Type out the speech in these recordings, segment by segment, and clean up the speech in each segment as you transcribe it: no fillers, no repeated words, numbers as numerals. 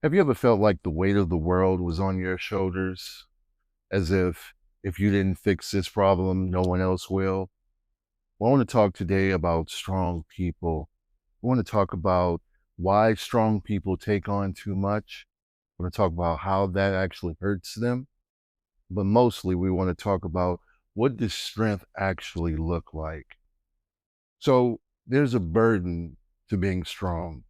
Have you ever felt like the weight of the world was on your shoulders, as if you didn't fix this problem, no one else will? Well, I want to talk today about strong people. I want to talk about why strong people take on too much. I want to talk about how that actually hurts them. But mostly, we want to talk about what does strength actually look like? So there's a burden to being strong.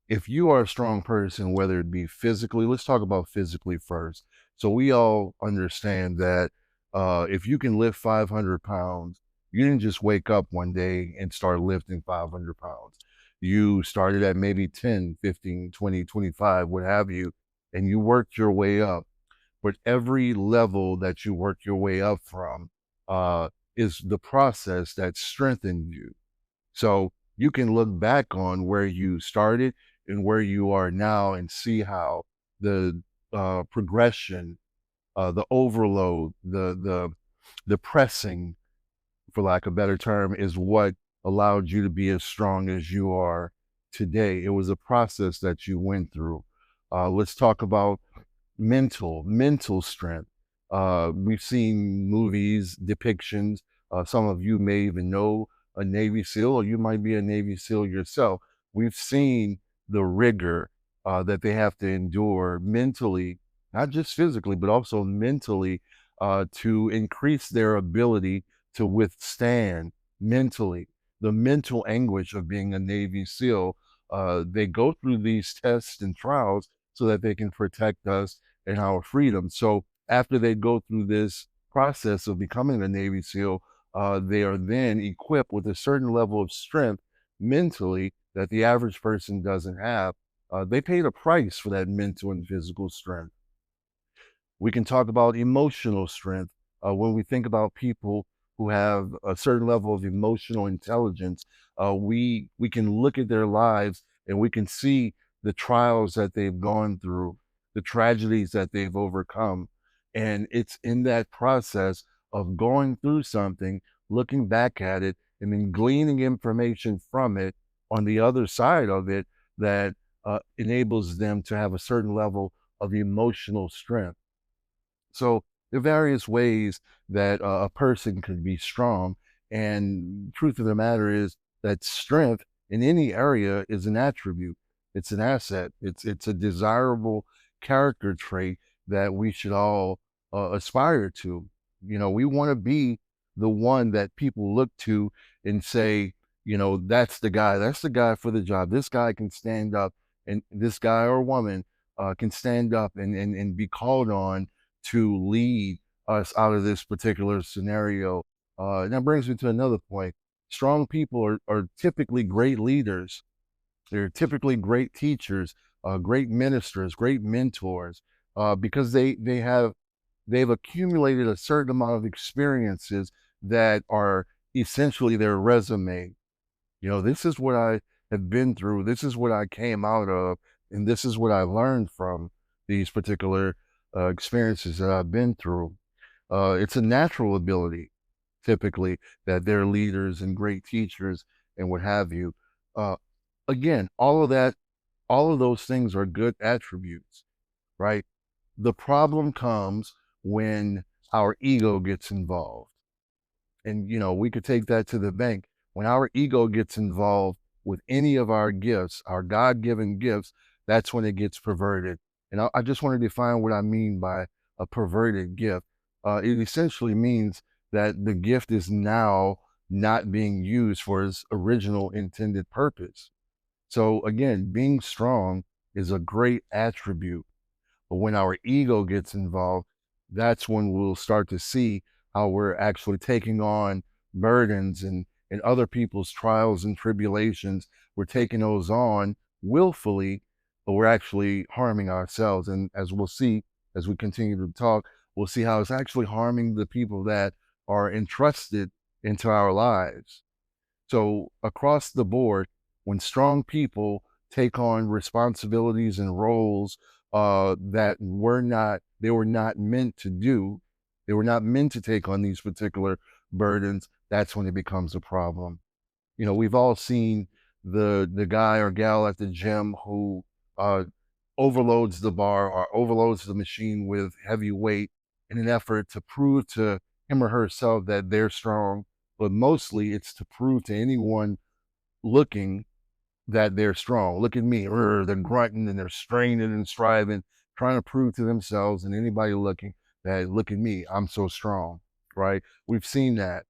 If you are a strong person, whether it be physically, let's talk about physically first. So we all understand that if you can lift 500 pounds, you didn't just wake up one day and start lifting 500 pounds. You started at maybe 10, 15, 20, 25, what have you, and you worked your way up. But every level that you work your way up from uh, is the process that strengthened you. So you can look back on where you started and where you are now and see how the progression, the overload, the pressing, for lack of a better term, is what allowed you to be as strong as you are today. It was a process that you went through. Let's talk about mental strength. We've seen movies, depictions. Some of you may even know a Navy SEAL, or you might be a Navy SEAL yourself. We've seen the rigor that they have to endure mentally, not just physically, but also mentally, to increase their ability to withstand mentally the mental anguish of being a Navy SEAL. They go through these tests and trials so that they can protect us and our freedom. So after they go through this process of becoming a Navy SEAL, they are then equipped with a certain level of strength mentally that the average person doesn't have. They paid a price for that mental and physical strength. We can talk about emotional strength. When we think about people who have a certain level of emotional intelligence, we can look at their lives and we can see the trials that they've gone through, the tragedies that they've overcome. And it's in that process of going through something, looking back at it, and then gleaning information from it on the other side of it that enables them to have a certain level of emotional strength. So there are various ways that a person could be strong. And truth of the matter is that strength in any area is an attribute. It's an asset. It's a desirable character trait that we should all aspire to. You know, we want to be the one that people look to and say, you know, that's the guy. That's the guy for the job. This guy can stand up, and this guy or woman can stand up and be called on to lead us out of this particular scenario. And that brings me to another point. Strong people are typically great leaders. They're typically great teachers, great ministers, great mentors, because they've accumulated a certain amount of experiences that are essentially their resume. You know, this is what I have been through. This is what I came out of, and this is what I learned from these particular experiences that I've been through. It's a natural ability, typically, that they're leaders and great teachers and what have you. Uh, Again, all of those things are good attributes, right? The problem comes when our ego gets involved. And, you know, we could take that to the bank. When our ego gets involved with any of our gifts, our God given gifts, that's when it gets perverted. And I just want to define what I mean by a perverted gift. It essentially means that the gift is now not being used for its original intended purpose. So, again, being strong is a great attribute. But when our ego gets involved, that's when we'll start to see how we're actually taking on burdens and other people's trials and tribulations. We're taking those on willfully, but we're actually harming ourselves. And as we'll see, as we continue to talk, we'll see how it's actually harming the people that are entrusted into our lives. So across the board, when strong people take on responsibilities and roles that they were not meant to do, they were not meant to take on these particular burdens, that's when it becomes a problem. You know, we've all seen the guy or gal at the gym who overloads the bar or overloads the machine with heavy weight in an effort to prove to him or herself that they're strong, but mostly it's to prove to anyone looking that they're strong. Look at me, they're grunting and they're straining and striving, trying to prove to themselves and anybody looking that, look at me, I'm so strong, right? We've seen that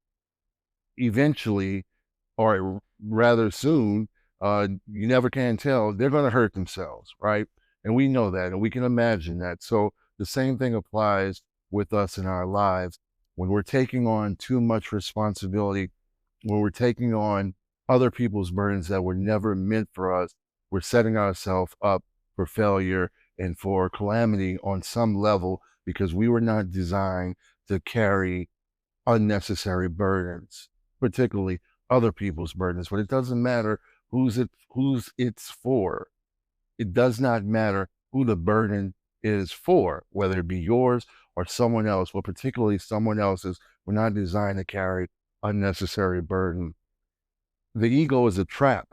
eventually, or rather soon, you never can tell, they're going to hurt themselves, right? And we know that, and we can imagine that. So the same thing applies with us in our lives. When we're taking on too much responsibility, when we're taking on other people's burdens that were never meant for us, we're setting ourselves up for failure and for calamity on some level because we were not designed to carry unnecessary burdens, particularly other people's burdens. But it doesn't matter who's it's for. It does not matter who the burden is for, whether it be yours or someone else, but particularly someone else's. We're not designed to carry unnecessary burden. The ego is a trap.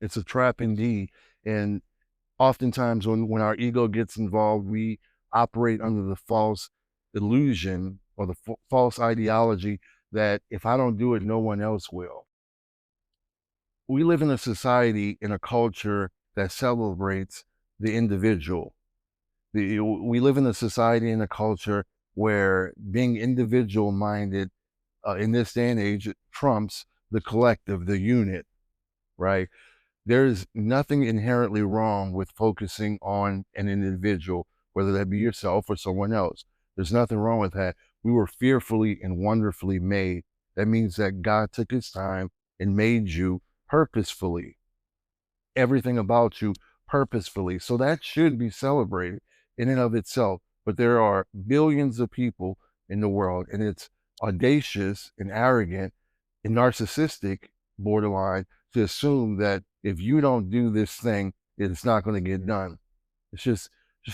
It's a trap indeed. And oftentimes when our ego gets involved, we operate under the false illusion or the false ideology that if I don't do it, no one else will. We live in a society, in a culture that celebrates the individual. We live in a society and a culture where being individual minded in this day and age trumps the collective, the unit, right? There's nothing inherently wrong with focusing on an individual, whether that be yourself or someone else. There's nothing wrong with that. We were fearfully and wonderfully made. That means that God took his time and made you purposefully, everything about you purposefully. So that should be celebrated in and of itself. But there are billions of people in the world, and it's audacious and arrogant and narcissistic, borderline, to assume that if you don't do this thing, it's not going to get done. It's just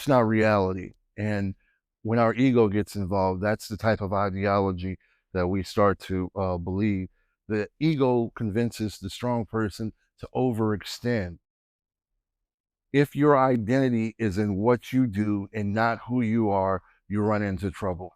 not reality. And when our ego gets involved, that's the type of ideology that we start to believe. The ego convinces the strong person to overextend. If your identity is in what you do and not who you are, you run into trouble.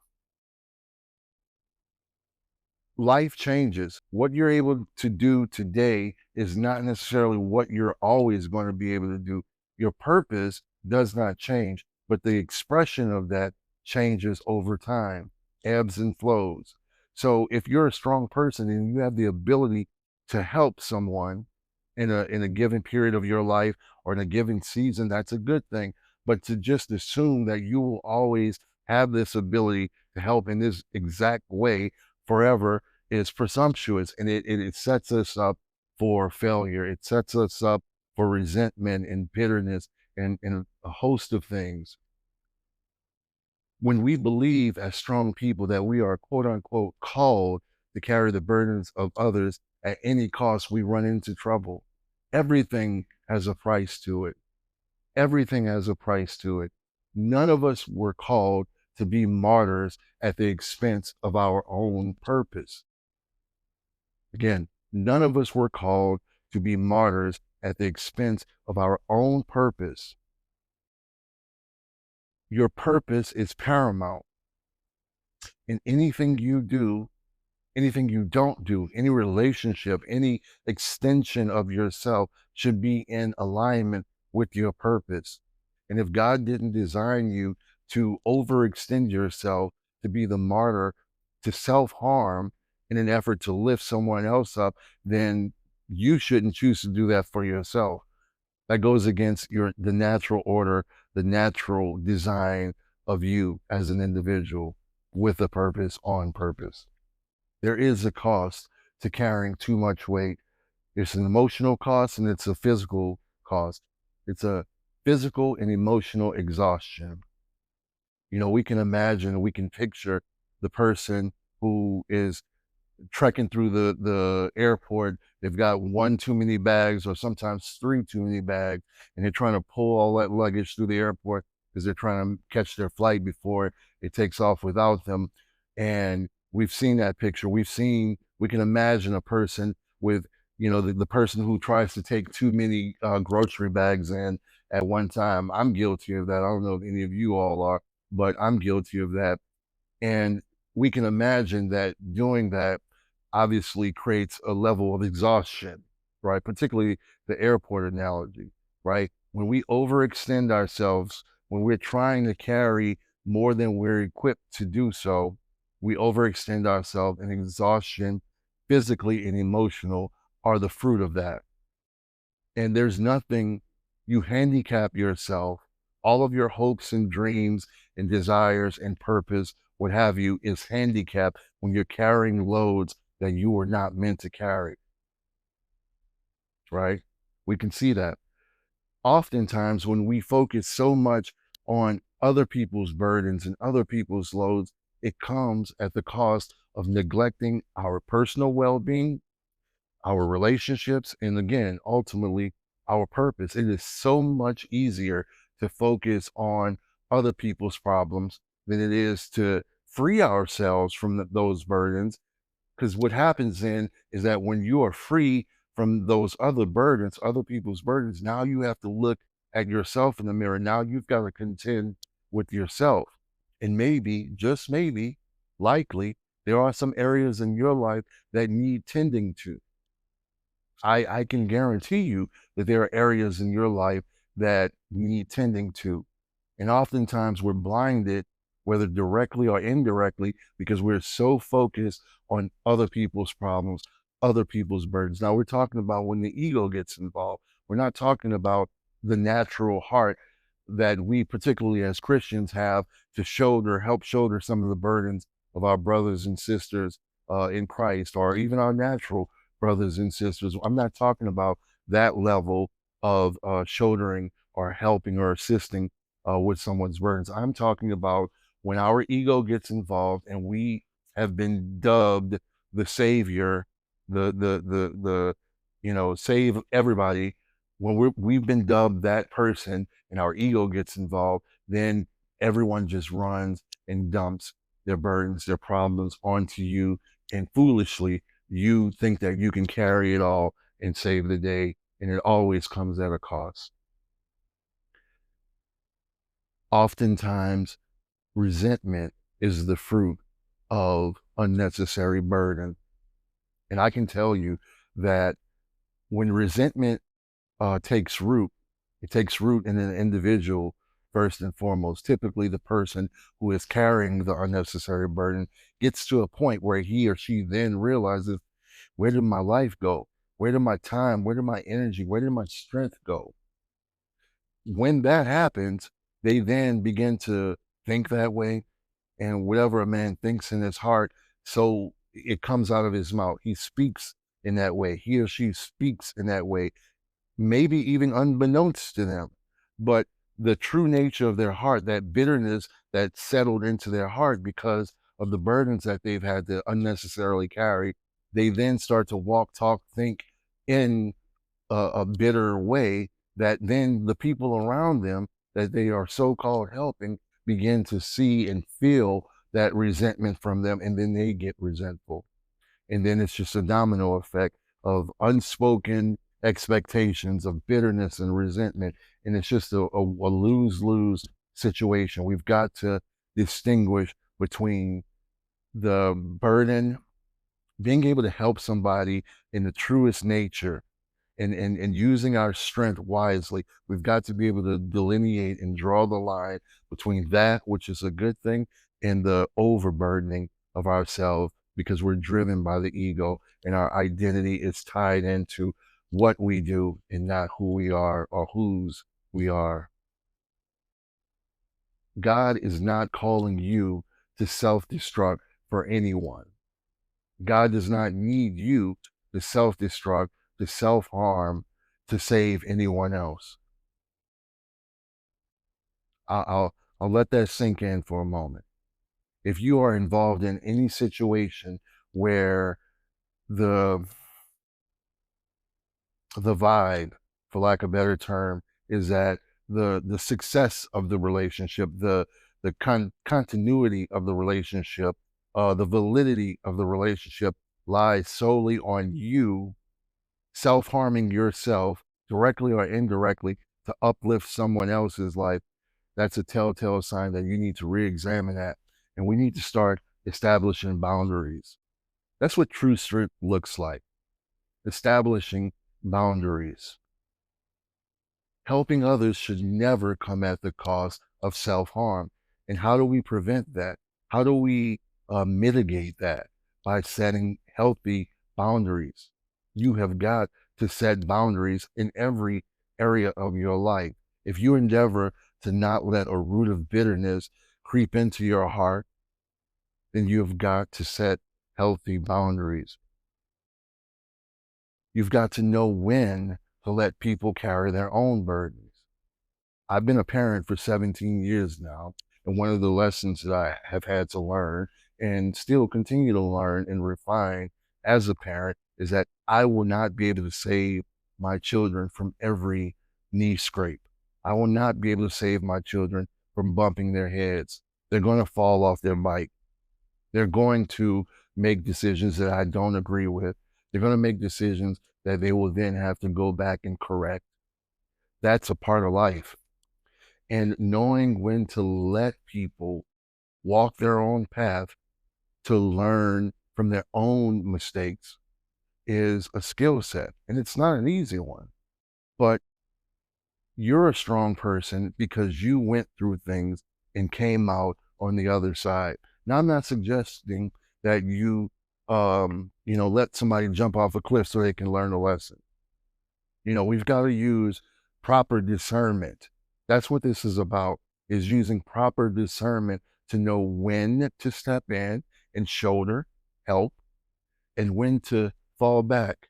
Life changes. What you're able to do today is not necessarily what you're always going to be able to do. Your purpose does not change, but the expression of that changes over time, ebbs and flows. So if you're a strong person and you have the ability to help someone in a given period of your life or in a given season, that's a good thing. But to just assume that you will always have this ability to help in this exact way forever is presumptuous, and it sets us up for failure. It sets us up for resentment and bitterness and a host of things. When we believe as strong people that we are quote unquote called to carry the burdens of others at any cost, we run into trouble. Everything has a price to it. Everything has a price to it. None of us were called to be martyrs at the expense of our own purpose. Again, none of us were called to be martyrs at the expense of our own purpose. Your purpose is paramount. In anything you do, anything you don't do, any relationship, any extension of yourself should be in alignment with your purpose. And if God didn't design you to overextend yourself, to be the martyr, to self-harm in an effort to lift someone else up, then you shouldn't choose to do that for yourself. That goes against the natural order, the natural design of you as an individual with a purpose, on purpose. There is a cost to carrying too much weight. It's an emotional cost and it's a physical cost. It's a physical and emotional exhaustion. You know, we can imagine, we can picture the person who is trekking through the airport. They've got one too many bags or sometimes three too many bags, and they're trying to pull all that luggage through the airport because they're trying to catch their flight before it takes off without them. And we've seen that picture. We can imagine a person with, you know, the person who tries to take too many grocery bags in at one time. I'm guilty of that. I don't know if any of you all are, but I'm guilty of that. And we can imagine that doing that obviously creates a level of exhaustion, right? Particularly the airport analogy, right? When we overextend ourselves, when we're trying to carry more than we're equipped to do so, we overextend ourselves, and exhaustion, physically and emotional, are the fruit of that. And there's nothing, you handicap yourself, all of your hopes and dreams and desires and purpose, what have you, is handicapped when you're carrying loads that you were not meant to carry, right? We can see that. Oftentimes, when we focus so much on other people's burdens and other people's loads, it comes at the cost of neglecting our personal well being, our relationships, and again, ultimately, our purpose. It is so much easier to focus on other people's problems than it is to free ourselves from those burdens. Because what happens then is that when you are free from those other burdens, other people's burdens, now you have to look at yourself in the mirror. Now you've got to contend with yourself. And maybe, just maybe, likely, there are some areas in your life that need tending to. I can guarantee you that there are areas in your life that need tending to. And oftentimes we're blinded, whether directly or indirectly, because we're so focused on other people's problems, other people's burdens. Now, we're talking about when the ego gets involved. We're not talking about the natural heart that we, particularly as Christians, have to help shoulder some of the burdens of our brothers and sisters in Christ, or even our natural brothers and sisters. I'm not talking about that level of shouldering or helping or assisting with someone's burdens. I'm talking about when our ego gets involved and we have been dubbed the savior, the save everybody. When we've been dubbed that person and our ego gets involved, then everyone just runs and dumps their burdens, their problems onto you, and foolishly you think that you can carry it all and save the day, and it always comes at a cost. Oftentimes, resentment is the fruit of unnecessary burden. And I can tell you that when resentment takes root, it takes root in an individual first and foremost. Typically, the person who is carrying the unnecessary burden gets to a point where he or she then realizes, where did my life go? Where did my time, where did my energy, where did my strength go? When that happens, they then begin to think that way, and whatever a man thinks in his heart, so it comes out of his mouth. He speaks in that way. He or she speaks in that way, maybe even unbeknownst to them. But the true nature of their heart, that bitterness that settled into their heart because of the burdens that they've had to unnecessarily carry, they then start to walk, talk, think in a bitter way, that then the people around them that they are so-called helping begin to see and feel that resentment from them, and then they get resentful. And then it's just a domino effect of unspoken expectations of bitterness and resentment. And it's just a lose-lose situation. We've got to distinguish between the burden, being able to help somebody in the truest nature, and using our strength wisely. We've got to be able to delineate and draw the line between that, which is a good thing, and the overburdening of ourselves, because we're driven by the ego and our identity is tied into what we do and not who we are or whose we are. God is not calling you to self-destruct for anyone. God does not need you to self-destruct, to self-harm, to save anyone else. I'll let that sink in for a moment. If you are involved in any situation where the vibe, for lack of a better term, is that the success of the relationship, the continuity of the relationship, the validity of the relationship lies solely on you self-harming yourself, directly or indirectly, to uplift someone else's life, that's a telltale sign that you need to re-examine that. And we need to start establishing boundaries. That's what true strength looks like. Establishing boundaries. Helping others should never come at the cost of self-harm. And how do we prevent that? How do we mitigate that? By setting healthy boundaries. You have got to set boundaries in every area of your life. If you endeavor to not let a root of bitterness creep into your heart, then you've got to set healthy boundaries. You've got to know when to let people carry their own burdens. I've been a parent for 17 years now, and one of the lessons that I have had to learn and still continue to learn and refine as a parent is that I will not be able to save my children from every knee scrape. I will not be able to save my children from bumping their heads. They're going to fall off their bike. They're going to make decisions that I don't agree with. They're going to make decisions that they will then have to go back and correct. That's a part of life. And knowing when to let people walk their own path to learn from their own mistakes is a skill set. And it's not an easy one, but you're a strong person because you went through things and came out on the other side. Now, I'm not suggesting that let somebody jump off a cliff so they can learn a lesson. We've got to use proper discernment. That's what this is about, is using proper discernment to know when to step in and shoulder help and when to fall back,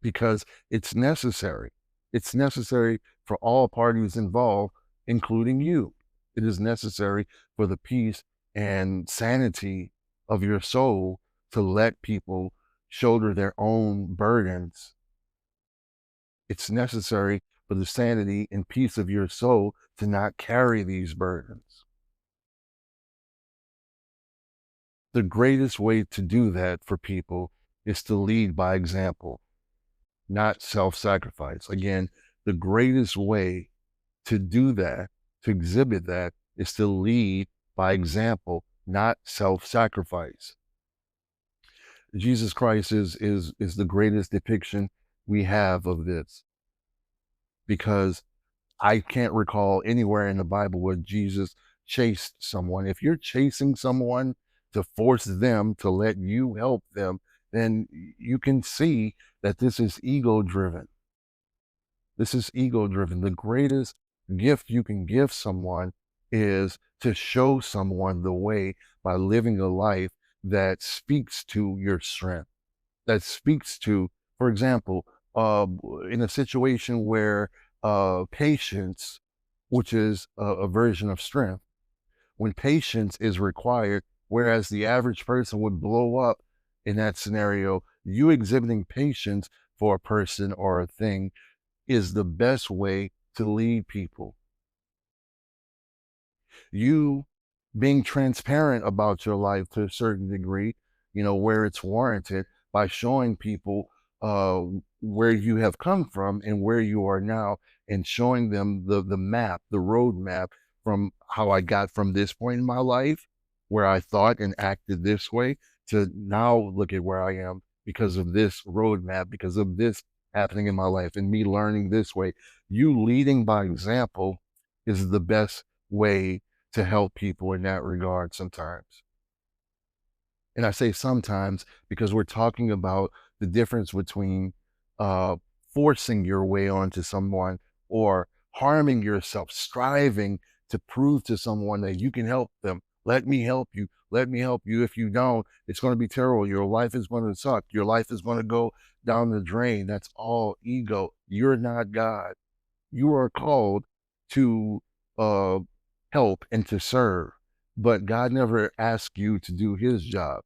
because it's necessary. It's necessary for all parties involved, including you. It is necessary for the peace and sanity of your soul to let people shoulder their own burdens. It's necessary for the sanity and peace of your soul to not carry these burdens. The greatest way to do that for people is to lead by example, not self-sacrifice. Again, the greatest way to do that, to exhibit that, is to lead by example, not self-sacrifice. Jesus Christ is the greatest depiction we have of this, because I can't recall anywhere in the Bible where Jesus chased someone. If you're chasing someone to force them to let you help them, then you can see that this is ego driven. This is ego driven. The greatest gift you can give someone is to show someone the way by living a life that speaks to your strength, that speaks to, for example, in a situation where patience, which is a version of strength, when patience is required, whereas the average person would blow up in that scenario, you exhibiting patience for a person or a thing is the best way to lead people. You being transparent about your life to a certain degree, where it's warranted, by showing people uh, where you have come from and where you are now, and showing them the map, the road map from how I got from this point in my life, where I thought and acted this way, to now look at where I am because of this roadmap, because of this happening in my life and me learning this way. You leading by example is the best way to help people in that regard sometimes. And I say sometimes because we're talking about the difference between uh, forcing your way onto someone or harming yourself, striving to prove to someone that you can help them. Let me help you. Let me help you. If you don't, it's going to be terrible. Your life is going to suck. Your life is going to go down the drain. That's all ego. You're not God. You are called to uh, help and to serve, but God never asked you to do his job.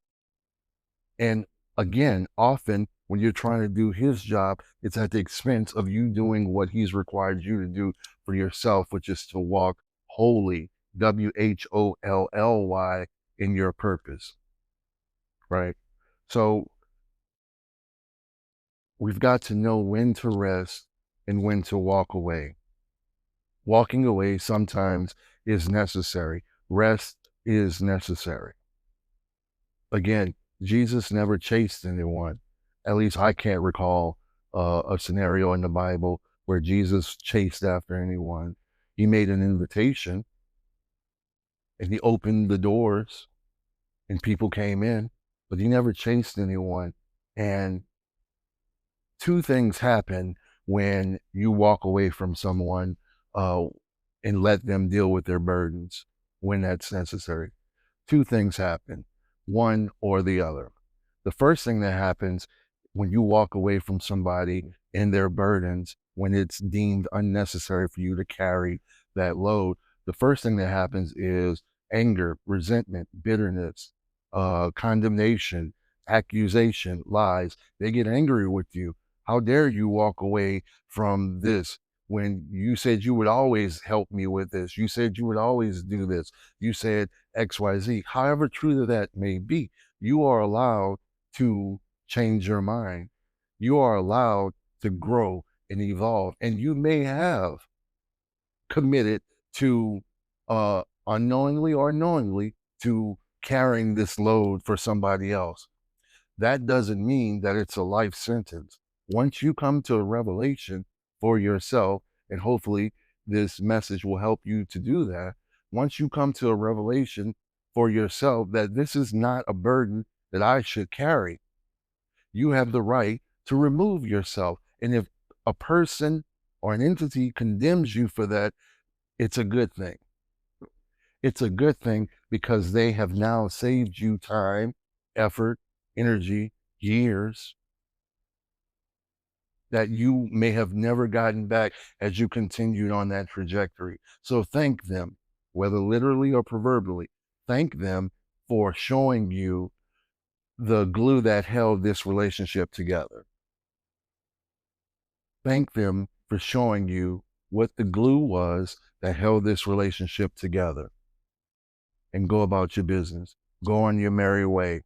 And again, often when you're trying to do his job, it's at the expense of you doing what he's required you to do for yourself, which is to walk wholly, WHOLLY, in your purpose, right? So we've got to know when to rest and when to walk away. Walking away sometimes is necessary. Rest is necessary. Again, Jesus never chased anyone. At least I can't recall a scenario in the Bible where Jesus chased after anyone. He made an invitation and he opened the doors and people came in, but he never chased anyone. And two things happen when you walk away from someone uh, and let them deal with their burdens when that's necessary. Two things happen, one or the other. The first thing that happens when you walk away from somebody and their burdens, when it's deemed unnecessary for you to carry that load, the first thing that happens is anger, resentment, bitterness, condemnation, accusation, lies. They get angry with you. How dare you walk away from this when you said you would always help me with this? You said you would always do this. You said XYZ. However true that may be, you are allowed to change your mind. You are allowed to grow and evolve. And you may have committed to unknowingly or knowingly to carrying this load for somebody else. That doesn't mean that it's a life sentence. Once you come to a revelation for yourself, and hopefully this message will help you to do that, once you come to a revelation for yourself that this is not a burden that I should carry, you have the right to remove yourself. And if a person or an entity condemns you for that, it's a good thing. It's a good thing because they have now saved you time, effort, energy, years that you may have never gotten back as you continued on that trajectory. So thank them, whether literally or proverbially, thank them for showing you the glue that held this relationship together. Thank them for showing you what the glue was that held this relationship together, and go about your business. Go on your merry way.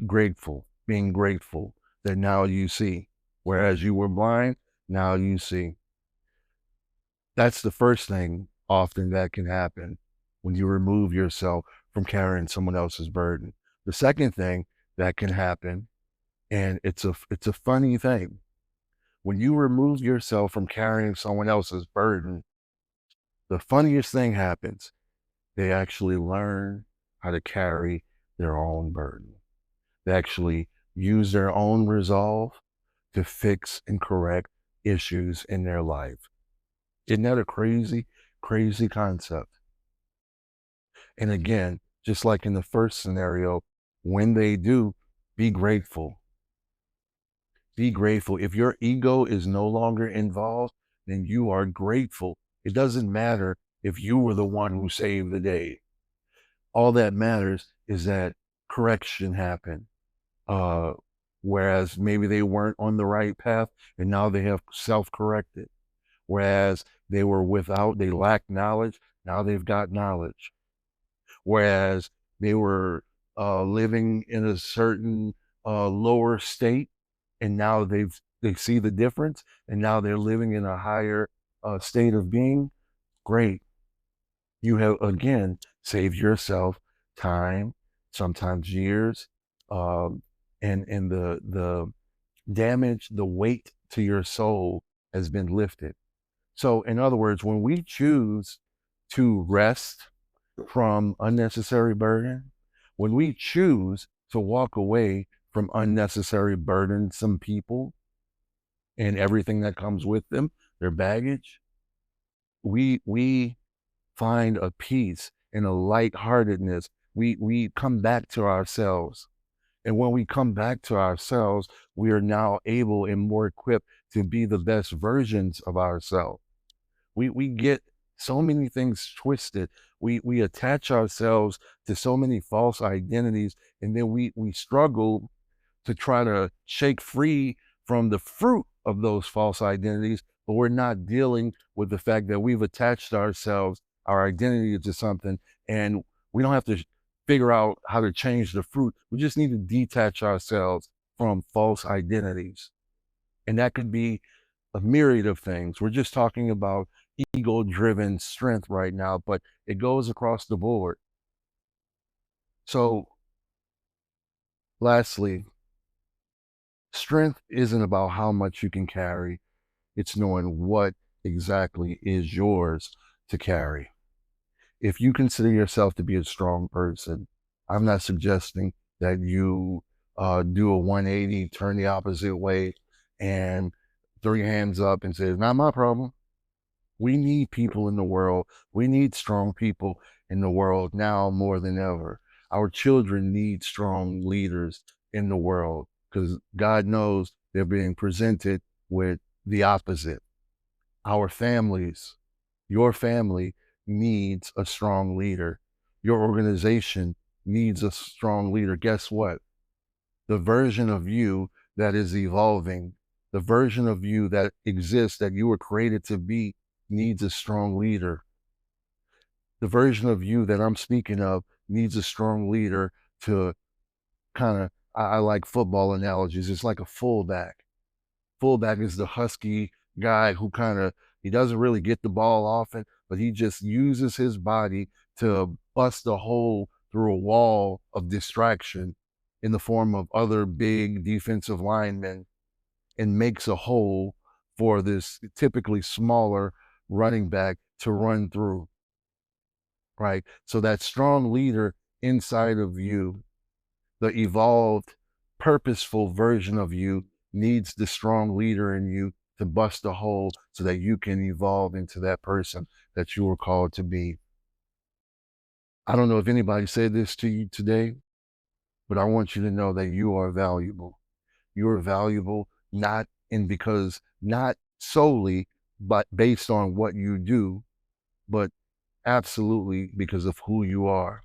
Grateful, being grateful that now you see. Whereas you were blind, now you see. That's the first thing often that can happen when you remove yourself from carrying someone else's burden. The second thing that can happen, and it's a funny thing, when you remove yourself from carrying someone else's burden, the funniest thing happens. They actually learn how to carry their own burden. They actually use their own resolve to fix and correct issues in their life. Isn't that a crazy, crazy concept? And again, just like in the first scenario, when they do, be grateful. Be grateful. If your ego is no longer involved, then you are grateful. It doesn't matter if you were the one who saved the day. All that matters is that correction happened. Whereas maybe they weren't on the right path and now they have self-corrected. Whereas they lacked knowledge, now they've got knowledge. Whereas they were living in a certain lower state and now they see the difference and now they're living in a higher state of being. Great. You have again saved yourself time, sometimes years, and the damage, the weight to your soul has been lifted. So in other words, when we choose to rest from unnecessary burden, when we choose to walk away from unnecessary burdensome people and everything that comes with them, their baggage, we find a peace and a lightheartedness. We come back to ourselves. And when we come back to ourselves, we are now able and more equipped to be the best versions of ourselves. We get so many things twisted. We attach ourselves to so many false identities, and then we struggle to try to shake free from the fruit of those false identities, but we're not dealing with the fact that we've attached ourselves, our identity to something, and we don't have to figure out how to change the fruit. We just need to detach ourselves from false identities. And that could be a myriad of things. We're just talking about ego-driven strength right now, but it goes across the board. So lastly, strength isn't about how much you can carry. It's knowing what exactly is yours to carry. If you consider yourself to be a strong person, I'm not suggesting that you do a 180, turn the opposite way, and throw your hands up and say, it's not my problem. We need people in the world. We need strong people in the world now more than ever. Our children need strong leaders in the world because God knows they're being presented with the opposite. Our families, your family needs a strong leader. Your organization needs a strong leader. Guess what? The version of you that is evolving, the version of you that exists, that you were created to be, needs a strong leader. The version of you that I'm speaking of needs a strong leader to kind of, I like football analogies. It's like a fullback. Fullback is the husky guy who he doesn't really get the ball often, but he just uses his body to bust a hole through a wall of distraction in the form of other big defensive linemen and makes a hole for this typically smaller running back to run through, right? So that strong leader inside of you, the evolved, purposeful version of you needs the strong leader in you to bust a hole so that you can evolve into that person that you were called to be. I don't know if anybody said this to you today, but I want you to know that you are valuable. You are valuable not solely, but based on what you do, but absolutely because of who you are.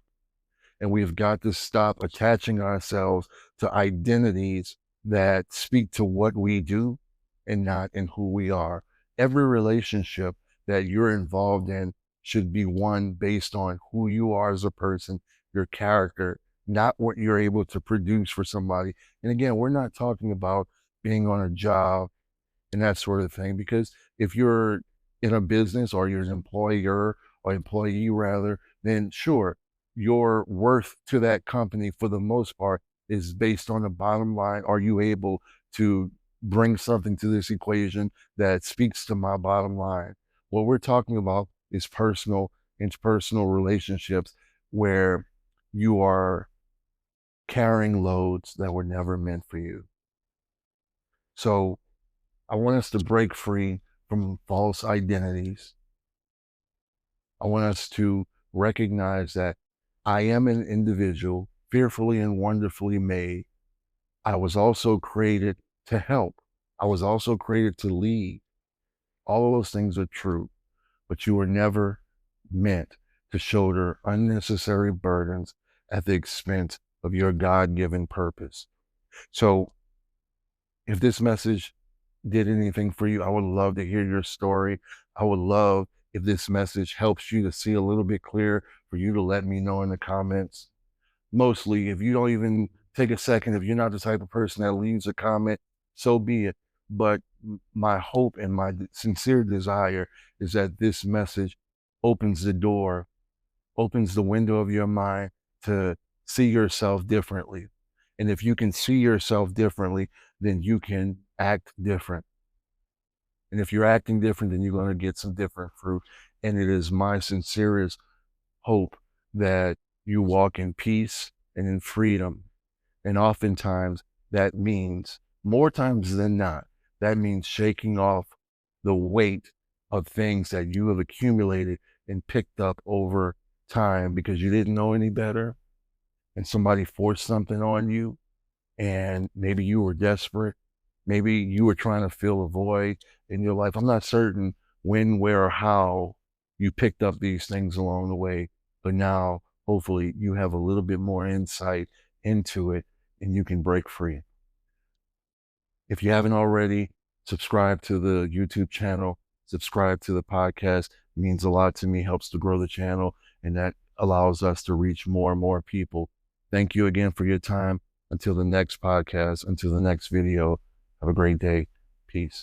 And we've got to stop attaching ourselves to identities that speak to what we do and not in who we are. Every relationship that you're involved in should be one based on who you are as a person, your character, not what you're able to produce for somebody. And again, we're not talking about being on a job and that sort of thing, because if you're in a business or you're an employer or employee rather, then sure, your worth to that company for the most part is based on the bottom line. Are you able to bring something to this equation that speaks to my bottom line? What we're talking about is personal, interpersonal relationships where you are carrying loads that were never meant for you. So I want us to break free from false identities. I want us to recognize that I am an individual fearfully and wonderfully made. I was also created to help. I was also created to lead. All of those things are true, but you were never meant to shoulder unnecessary burdens at the expense of your God-given purpose. So if this message did anything for you, I would love to hear your story. I would love if this message helps you to see a little bit clearer, for you to let me know in the comments. Mostly, if you don't even take a second, if you're not the type of person that leaves a comment, so be it. But my hope and my sincere desire is that this message opens the door, opens the window of your mind to see yourself differently. And if you can see yourself differently, then you can act different. And if you're acting different, then you're going to get some different fruit. And it is my sincerest hope that you walk in peace and in freedom. And oftentimes that means, more times than not, that means shaking off the weight of things that you have accumulated and picked up over time because you didn't know any better and somebody forced something on you, and maybe you were desperate. Maybe you were trying to fill a void in your life. I'm not certain when, where, or how you picked up these things along the way, but now hopefully you have a little bit more insight into it and you can break free. If you haven't already, subscribe to the YouTube channel, subscribe to the podcast. It means a lot to me, helps to grow the channel, and that allows us to reach more and more people. Thank you again for your time. Until the next podcast, until the next video, have a great day. Peace.